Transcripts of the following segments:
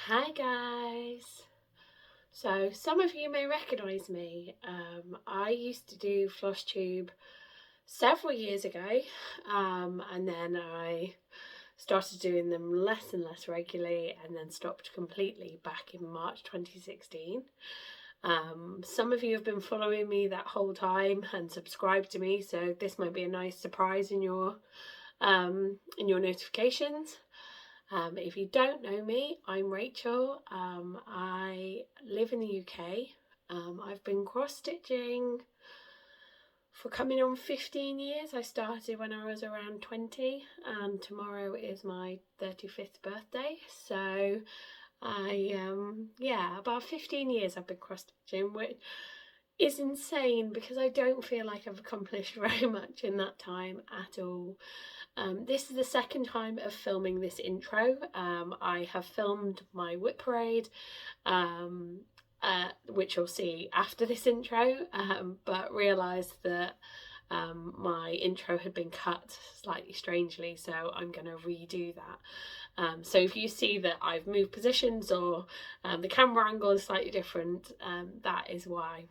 Hi guys! So some of you may recognise me. I used to do Flosstube several years ago, and then I started doing them less and less regularly and then stopped completely back in March 2016. Some of you have been following me that whole time and subscribed to me, so this might be a nice surprise in your notifications. If you don't know me, I'm Rachel. I live in the UK. I've been cross-stitching for coming on 15 years. I started when I was around 20 and tomorrow is my 35th birthday. So about 15 years I've been cross-stitching, which is insane because I don't feel like I've accomplished very much in that time at all. This is the second time of filming this intro. I have filmed my whip parade, which you'll see after this intro, but realised that my intro had been cut slightly strangely, so I'm going to redo that. So if you see that I've moved positions or the camera angle is slightly different, that is why.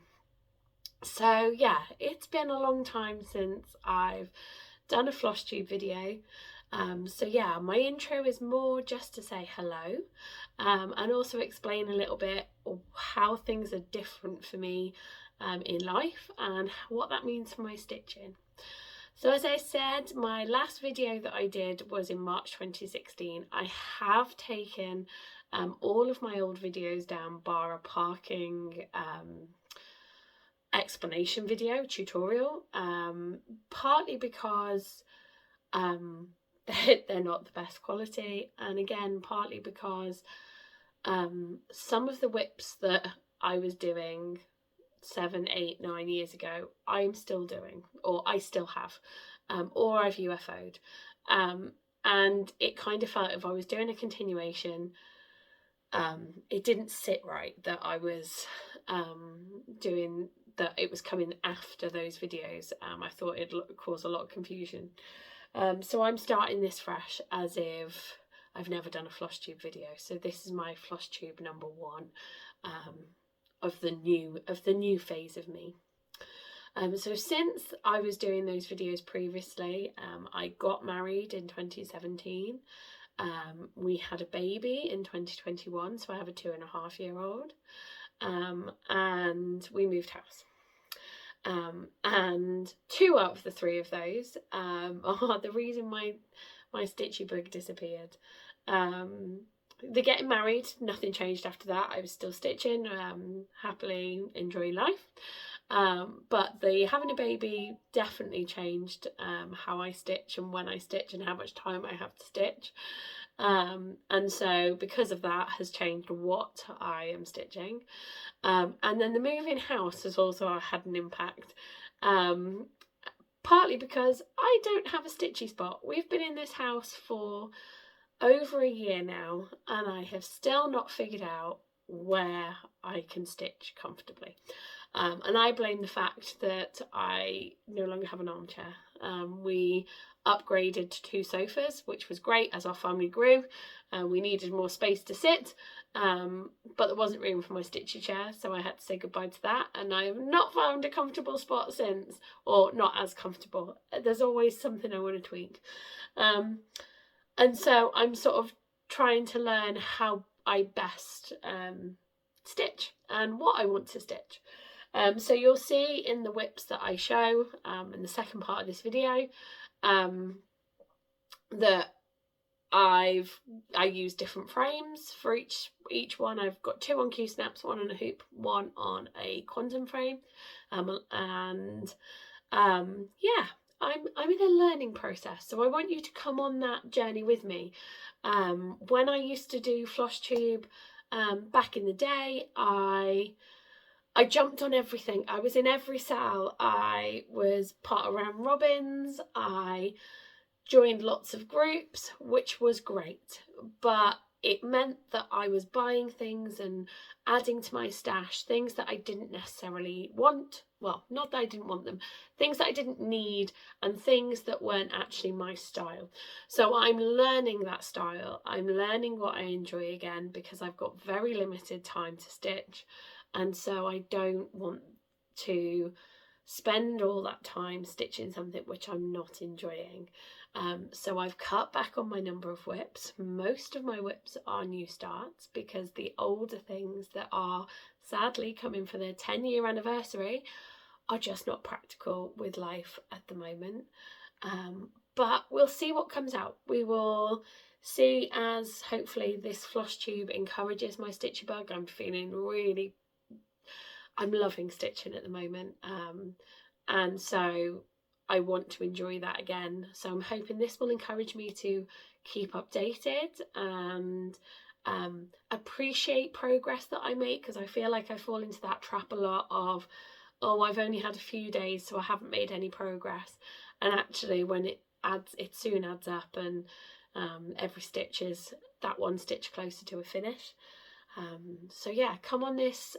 So yeah, it's been a long time since I've done a Flosstube video. So yeah, my intro is more just to say hello, and also explain a little bit how things are different for me in life and what that means for my stitching. So as I said, my last video that I did was in March 2016. I have taken all of my old videos down, bar a parking explanation video tutorial, partly because they're not the best quality, and again partly because some of the whips that I was doing 7, 8, 9 years ago I'm still doing, or I still have, or I've UFO'd, and it kind of felt if I was doing a continuation, it didn't sit right that I was doing that, it was coming after those videos. I thought it'd cause a lot of confusion. So I'm starting this fresh as if I've never done a Flosstube video. So this is my Flosstube number 1 of the new phase of me. So since I was doing those videos previously, I got married in 2017. We had a baby in 2021, so I have a 2.5-year-old. And we moved house. And 2 out of the 3 of those are the reason my stitchy bug disappeared. The getting married, nothing changed after that. I was still stitching, happily enjoying life. But the having a baby definitely changed how I stitch and when I stitch and how much time I have to stitch. And so because of that has changed what I am stitching. And then the moving house has also had an impact, partly because I don't have a stitchy spot. We've been in this house for over a year now and I have still not figured out where I can stitch comfortably. And I blame the fact that I no longer have an armchair. We upgraded to 2 sofas, which was great as our family grew. We needed more space to sit, but there wasn't room for my stitchy chair, so I had to say goodbye to that, and I have not found a comfortable spot since, or not as comfortable. There's always something I want to tweak. And so I'm sort of trying to learn how I best stitch and what I want to stitch. So you'll see in the whips that I show in the second part of this video that I use different frames for each one. I've got 2 on Q-snaps, 1 on a hoop, 1 on a quantum frame, and yeah, I'm in a learning process, so I want you to come on that journey with me. When I used to do Flosstube back in the day, I jumped on everything. I was in every cell. I was part of round robins. I joined lots of groups, which was great, but it meant that I was buying things and adding to my stash, things that I didn't necessarily want well, not that I didn't want them, things that I didn't need, and things that weren't actually my style. So I'm learning that style. I'm learning what I enjoy again, because I've got very limited time to stitch. And so I don't want to spend all that time stitching something which I'm not enjoying. So I've cut back on my number of whips. Most of my whips are new starts, because the older things that are sadly coming for their 10-year anniversary are just not practical with life at the moment. But we'll see what comes out. We will see, as hopefully this Flosstube encourages my stitchy bug. I'm loving stitching at the moment, and so I want to enjoy that again. So I'm hoping this will encourage me to keep updated and appreciate progress that I make, because I feel like I fall into that trap a lot of, oh, I've only had a few days, so I haven't made any progress. And actually, when it soon adds up, and every stitch is that one stitch closer to a finish. So yeah, come on this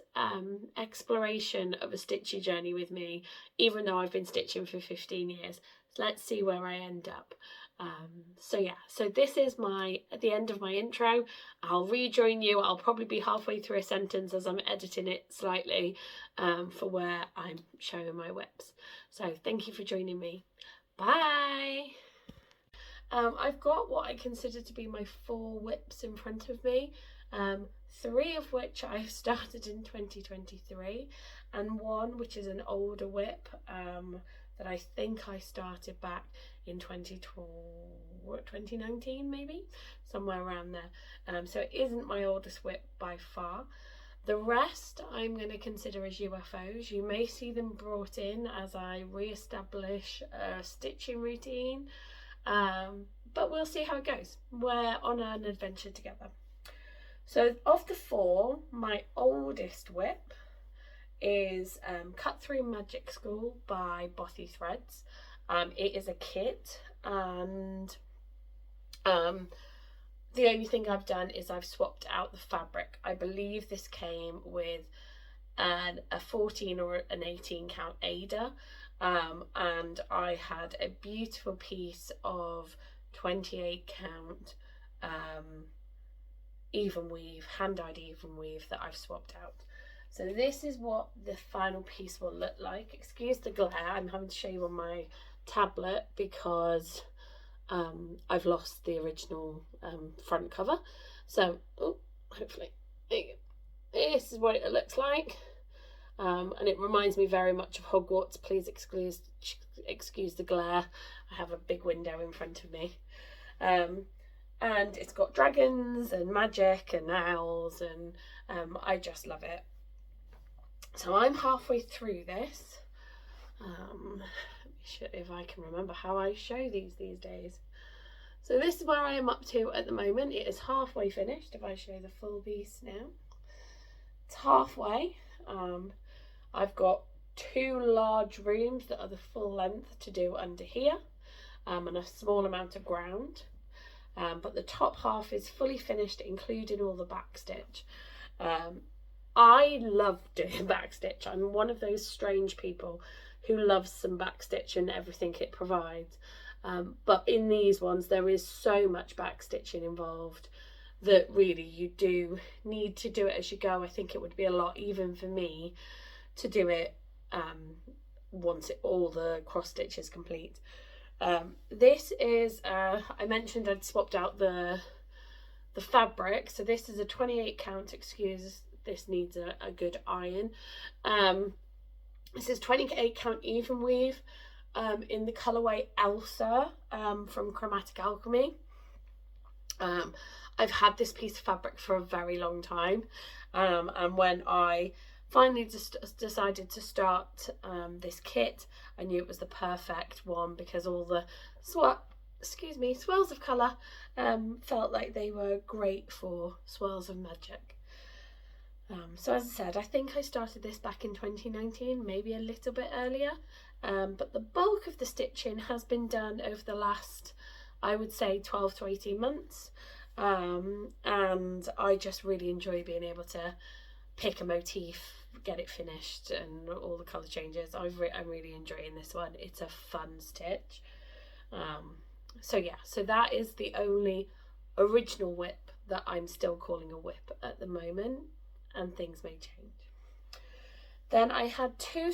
exploration of a stitchy journey with me, even though I've been stitching for 15 years. So let's see where I end up. So yeah, so this is at the end of my intro. I'll rejoin you. I'll probably be halfway through a sentence as I'm editing it slightly for where I'm showing my whips. So thank you for joining me. Bye. I've got what I consider to be my 4 whips in front of me. 3 of which I started in 2023, and 1 which is an older whip that I think I started back in 2019, maybe, somewhere around there. So it isn't my oldest whip by far. The rest I'm going to consider as UFOs. You may see them brought in as I re-establish a stitching routine, but we'll see how it goes. We're on an adventure together. So of the 4, my oldest whip is Cut Through Magic School by Bothy Threads. It is a kit, and the only thing I've done is I've swapped out the fabric. I believe this came with a 14 or an 18 count Ada, and I had a beautiful piece of 28 count even weave, hand-dyed even weave that I've swapped out. So this is what the final piece will look like. Excuse the glare, I'm having to show you on my tablet because I've lost the original front cover. So hopefully this is what it looks like, and it reminds me very much of Hogwarts. Please excuse the glare. I have a big window in front of me. And it's got dragons and magic and owls, and I just love it. So I'm halfway through this. If I can remember how I show these days. So this is where I am up to at the moment. It is halfway finished. If I show the full piece now, it's halfway. I've got 2 large rooms that are the full length to do under here, and a small amount of ground. But the top half is fully finished, including all the back stitch. I love doing back stitch. I'm one of those strange people who loves some back stitch and everything it provides. But in these ones, there is so much back stitching involved that really you do need to do it as you go. I think it would be a lot, even for me, to do it once all the cross stitch is complete. This is I mentioned I'd swapped out the fabric, so this is a 28 count. Excuse, this needs a good iron. This is 28 count even weave in the colorway Elsa from Chromatic Alchemy. I've had this piece of fabric for a very long time, and when I finally just decided to start this kit, I knew it was the perfect one because all the swirls of colour felt like they were great for swirls of magic. So as I said, I think I started this back in 2019, maybe a little bit earlier, but the bulk of the stitching has been done over the last, I would say, 12 to 18 months, and I just really enjoy being able to pick a motif, get it finished, and all the colour changes. I'm really enjoying this one. It's a fun stitch. So yeah, so that is the only original whip that I'm still calling a whip at the moment, and things may change. Then I had two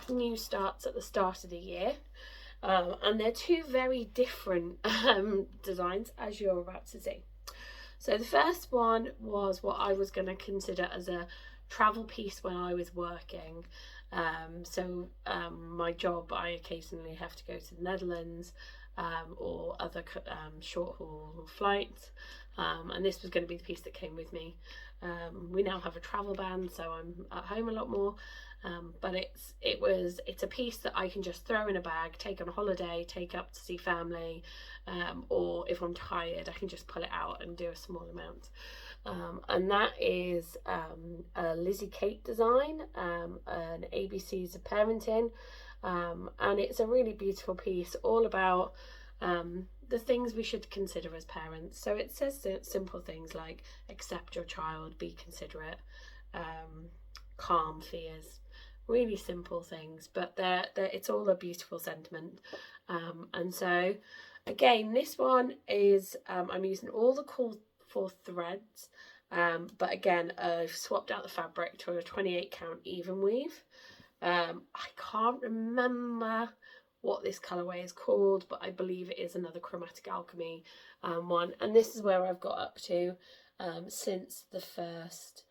new starts at the start of the year, and they're two very different designs, as you're about to see. So the first one was what I was going to consider as a travel piece when I was working. My job, I occasionally have to go to the Netherlands or other short haul flights, and this was going to be the piece that came with me. We now have a travel ban, so I'm at home a lot more, but it's a piece that I can just throw in a bag, take on a holiday, take up to see family, or if I'm tired I can just pull it out and do a small amount. And that is a Lizzy Kates design, an ABCs of Parenting, and it's a really beautiful piece all about the things we should consider as parents. So it says simple things like accept your child, be considerate, calm fears, really simple things, but it's all a beautiful sentiment. And so again, this one is I'm using all the Call for threads, but again I've swapped out the fabric to a 28 count even weave. I can't remember what this colourway is called, but I believe it is another Chromatic Alchemy one, and this is where I've got up to since the 1st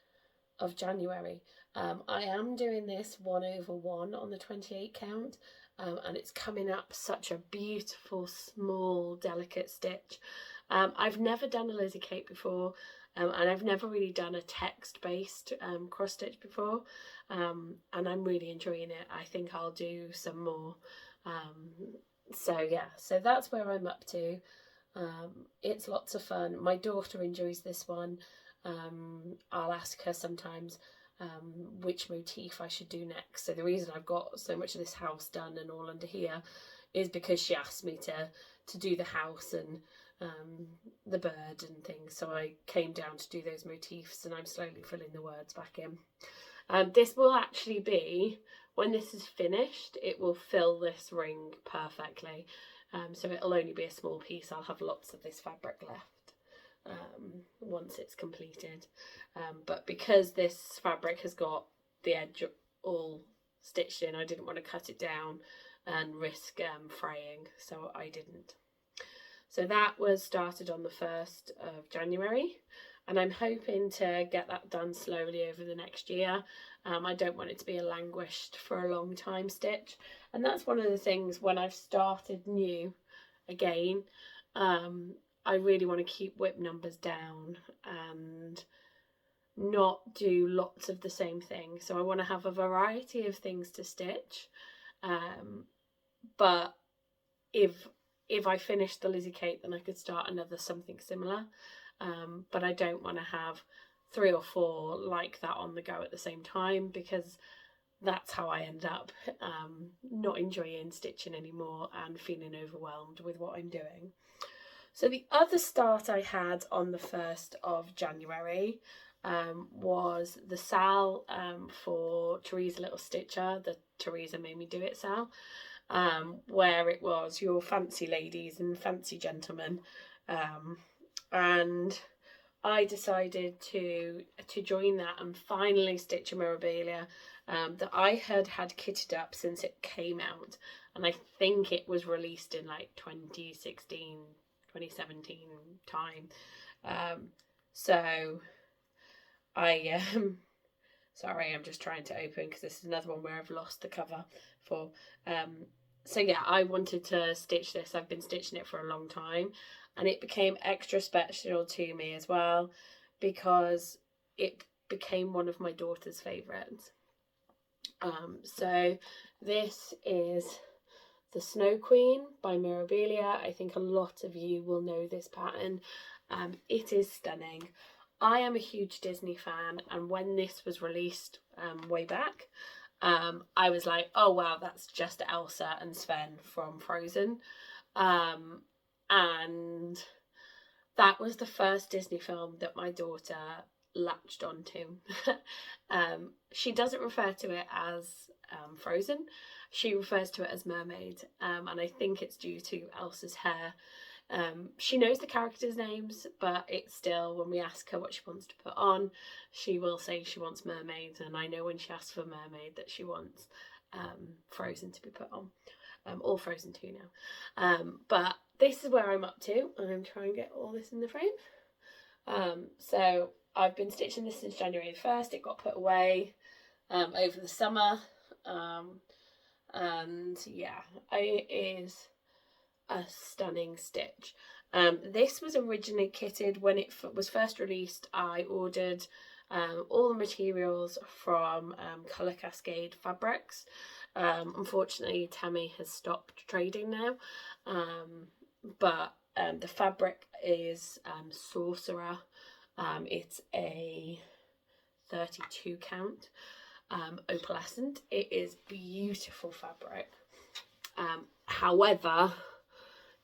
of January. I am doing this 1/1 on the 28 count, and it's coming up such a beautiful, small, delicate stitch. I've never done a Lizzy Kates before, and I've never really done a text-based cross stitch before, and I'm really enjoying it. I think I'll do some more. So yeah, so that's where I'm up to. It's lots of fun. My daughter enjoys this one. I'll ask her sometimes which motif I should do next. So the reason I've got so much of this house done and all under here is because she asked me to do the house and the bird and things. So I came down to do those motifs, and I'm slowly filling the words back in. This will actually be, when this is finished, it will fill this ring perfectly. So it'll only be a small piece. I'll have lots of this fabric left once it's completed. But because this fabric has got the edge all stitched in, I didn't want to cut it down and risk fraying, so I didn't. So that was started on the 1st of January, and I'm hoping to get that done slowly over the next year. I don't want it to be a languished for a long time stitch, and that's one of the things when I've started new again. I really want to keep whip numbers down and not do lots of the same thing. So I want to have a variety of things to stitch, but if I finish the Lizzy Kates, then I could start another something similar, but I don't want to have 3 or 4 like that on the go at the same time, because that's how I end up not enjoying stitching anymore and feeling overwhelmed with what I'm doing. So the other start I had on the 1st of January was the Sal for Teresa Little Stitcher, the Teresa Made Me Do It Sal, where it was your fancy ladies and fancy gentlemen, and I decided to join that and finally stitch a Mirabilia that I had kitted up since it came out, and I think it was released in like 2016, 2017 time. So I sorry, I'm just trying to open because this is another one where I've lost the cover for. So yeah, I wanted to stitch this. I've been stitching it for a long time, and it became extra special to me as well because it became one of my daughter's favourites. So this is the Snow Queen by Mirabilia. I think a lot of you will know this pattern. It is stunning. I am a huge Disney fan, and when this was released way back, I was like, oh wow, that's just Elsa and Sven from Frozen. And that was the first Disney film that my daughter latched onto. She doesn't refer to it as Frozen. She refers to it as mermaid, and I think it's due to Elsa's hair. She knows the characters' names, but it's still, when we ask her what she wants to put on, she will say she wants mermaid, and I know when she asks for mermaid that she wants Frozen to be put on, or Frozen 2 now. But this is where I'm up to. I'm trying to get all this in the frame. So I've been stitching this since January the 1st. It got put away over the summer. And yeah, it is a stunning stitch. This was originally kitted when it was first released. I ordered all the materials from Colour Cascade Fabrics. Unfortunately, Tammy has stopped trading now, but the fabric is Sorcerer. It's a 32 count opalescent. It is beautiful fabric. However,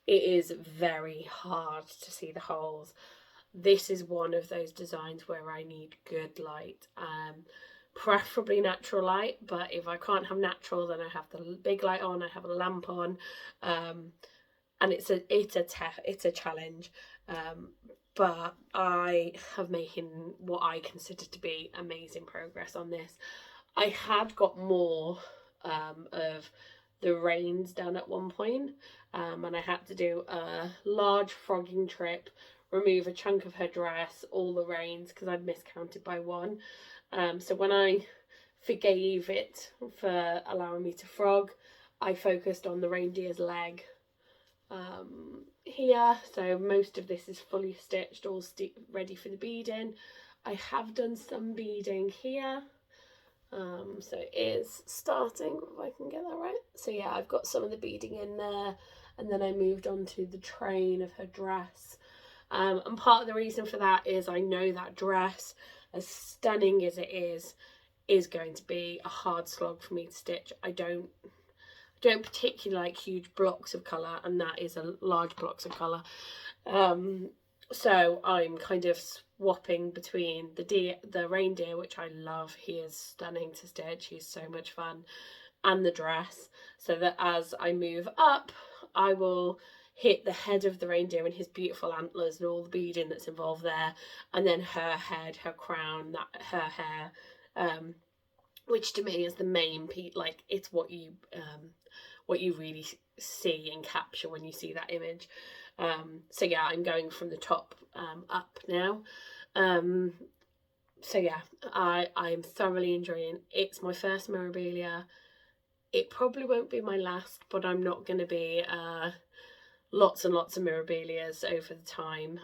it is very hard to see the holes. This is one of those designs where I need good light, preferably natural light, but if I can't have natural, then I have the big light on, I have a lamp on, and it's a challenge, but I have making what I consider to be amazing progress on this. I had got more of the reins done at one point, and I had to do a large frogging trip, remove a chunk of her dress, all the reins, because I'd miscounted by one. So when I forgave it for allowing me to frog, I focused on the reindeer's leg here. So most of this is fully stitched, all ready for the beading. I have done some beading here. So it is starting, if I can get that right. So yeah, I've got some of the beading in there, and then I moved on to the train of her dress. And part of the reason for that is I know that dress, as stunning as it is going to be a hard slog for me to stitch. I don't particularly like huge blocks of colour, and that is a large blocks of colour. So I'm kind of swapping between the reindeer, which I love. He is stunning to stitch. He's so much fun. And the dress, so that as I move up, I will hit the head of the reindeer and his beautiful antlers and all the beading that's involved there, and then her head, her crown, her hair, which to me is the main piece. Like, it's what you really see and capture when you see that image. So yeah, I'm going from the top up now. So yeah, I'm thoroughly enjoying it. It's my first Mirabilia. It probably won't be my last, but I'm not going to be lots and lots of Mirabilias over the time.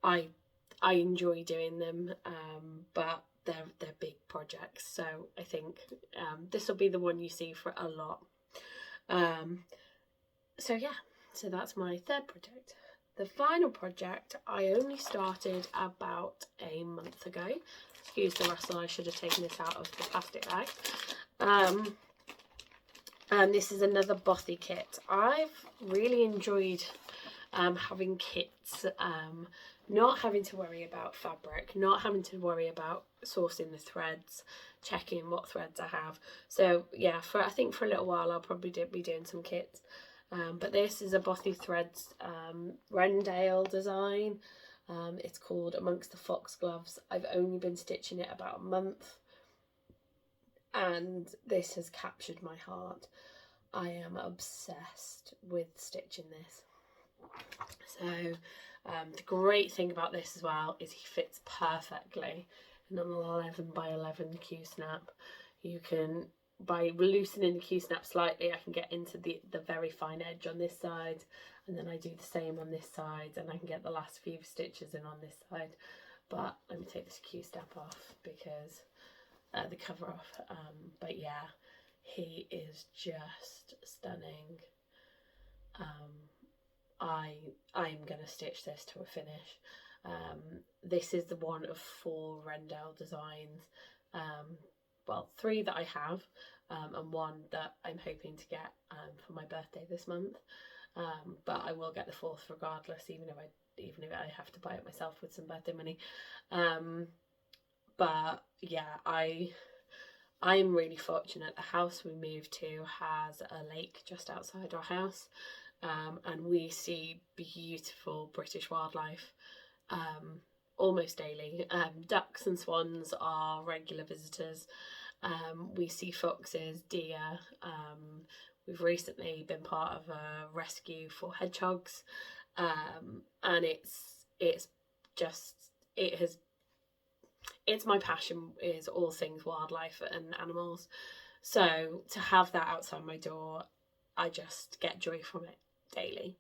I enjoy doing them, but they're big projects, so I think this will be the one you see for a lot. So yeah, so that's my third project. The final project I only started about a month ago. Excuse the rustle, I should have taken this out of the plastic bag. And this is another Bothy kit. I've really enjoyed having kits, not having to worry about fabric, not having to worry about sourcing the threads, checking what threads I have. So yeah, I think for a little while I'll probably be doing some kits. But this is a Bothy Threads Rendale design. It's called Amongst the Foxgloves. I've only been stitching it about a month, and this has captured my heart. I am obsessed with stitching this. So the great thing about this as well is he fits perfectly in an 11 by 11 Q-snap. You can, by loosening the Q-snap slightly, I can get into the very fine edge on this side, and then I do the same on this side, and I can get the last few stitches in on this side. But let me take this Q-snap off because the cover off. But yeah, he is just stunning. I'm gonna stitch this to a finish. This is the one of 4 Rendell designs. Well, 3 that I have, and 1 that I'm hoping to get for my birthday this month. But I will get the 4th regardless, even if I even if I have to buy it myself with some birthday money. But yeah, I'm really fortunate. The house we moved to has a lake just outside our house, and we see beautiful British wildlife almost daily. Ducks and swans are regular visitors. We see foxes, deer. We've recently been part of a rescue for hedgehogs, and it's my passion is all things wildlife and animals. So to have that outside my door, I just get joy from it daily.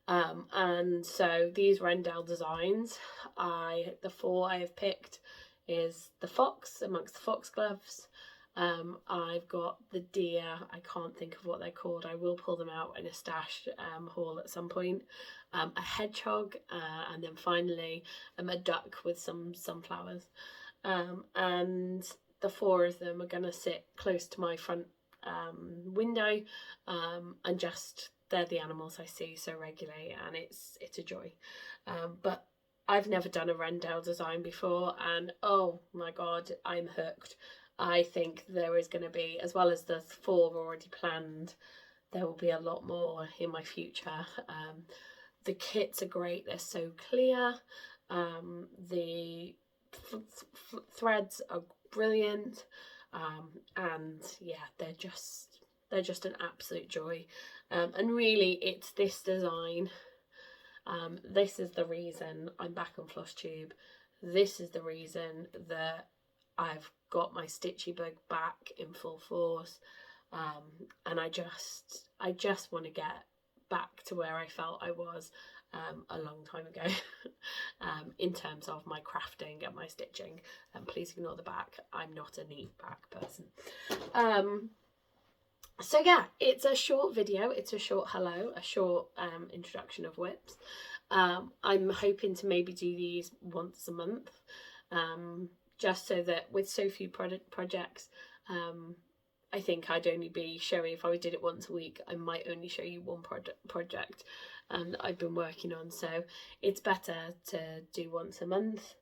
And so these Rendell designs, the 4 I have picked is the fox amongst the foxgloves. I've got the deer, I can't think of what they're called, I will pull them out in a stash haul at some point. A hedgehog, and then finally a duck with some sunflowers. And the 4 of them are going to sit close to my front window, and just they're the animals I see so regularly, and it's a joy. But I've never done a Rendell design before, and oh my god, I'm hooked. I think there is going to be, as well as the 4 already planned, there will be a lot more in my future. The kits are great, they're so clear. The threads are brilliant, and yeah, they're just an absolute joy. And really, it's this design. This is the reason I'm back on Flosstube. This is the reason that I've got my stitchy bug back in full force. And I just want to get back to where I felt I was a long time ago, in terms of my crafting and my stitching. And please ignore the back, I'm not a neat back person. So yeah, it's a short video, it's a short hello, a short introduction of whips. I'm hoping to maybe do these once a month, just so that with so few projects, I think I'd only be showing, if I did it once a week, I might only show you one project that I've been working on. So it's better to do once a month.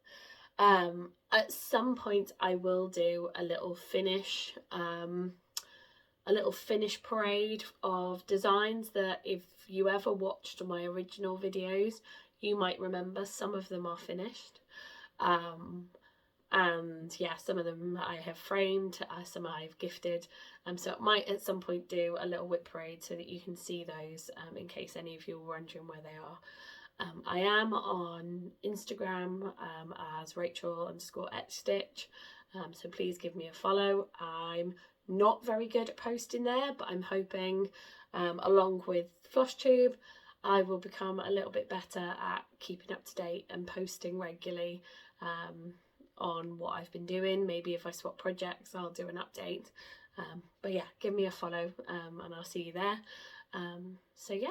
At some point I will do a little finish parade of designs that, if you ever watched my original videos, you might remember some of them are finished. And yeah, some of them I have framed, some I've gifted, so I might at some point do a little whip parade so that you can see those, in case any of you are wondering where they are. I am on Instagram as Rachel_etchstitch, so please give me a follow. I'm not very good at posting there, but I'm hoping, along with Flosstube, I will become a little bit better at keeping up to date and posting regularly on what I've been doing. Maybe if I swap projects, I'll do an update. But yeah, give me a follow, and I'll see you there. So yeah,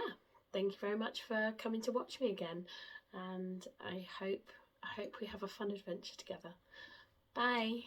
thank you very much for coming to watch me again, and I hope we have a fun adventure together. Bye.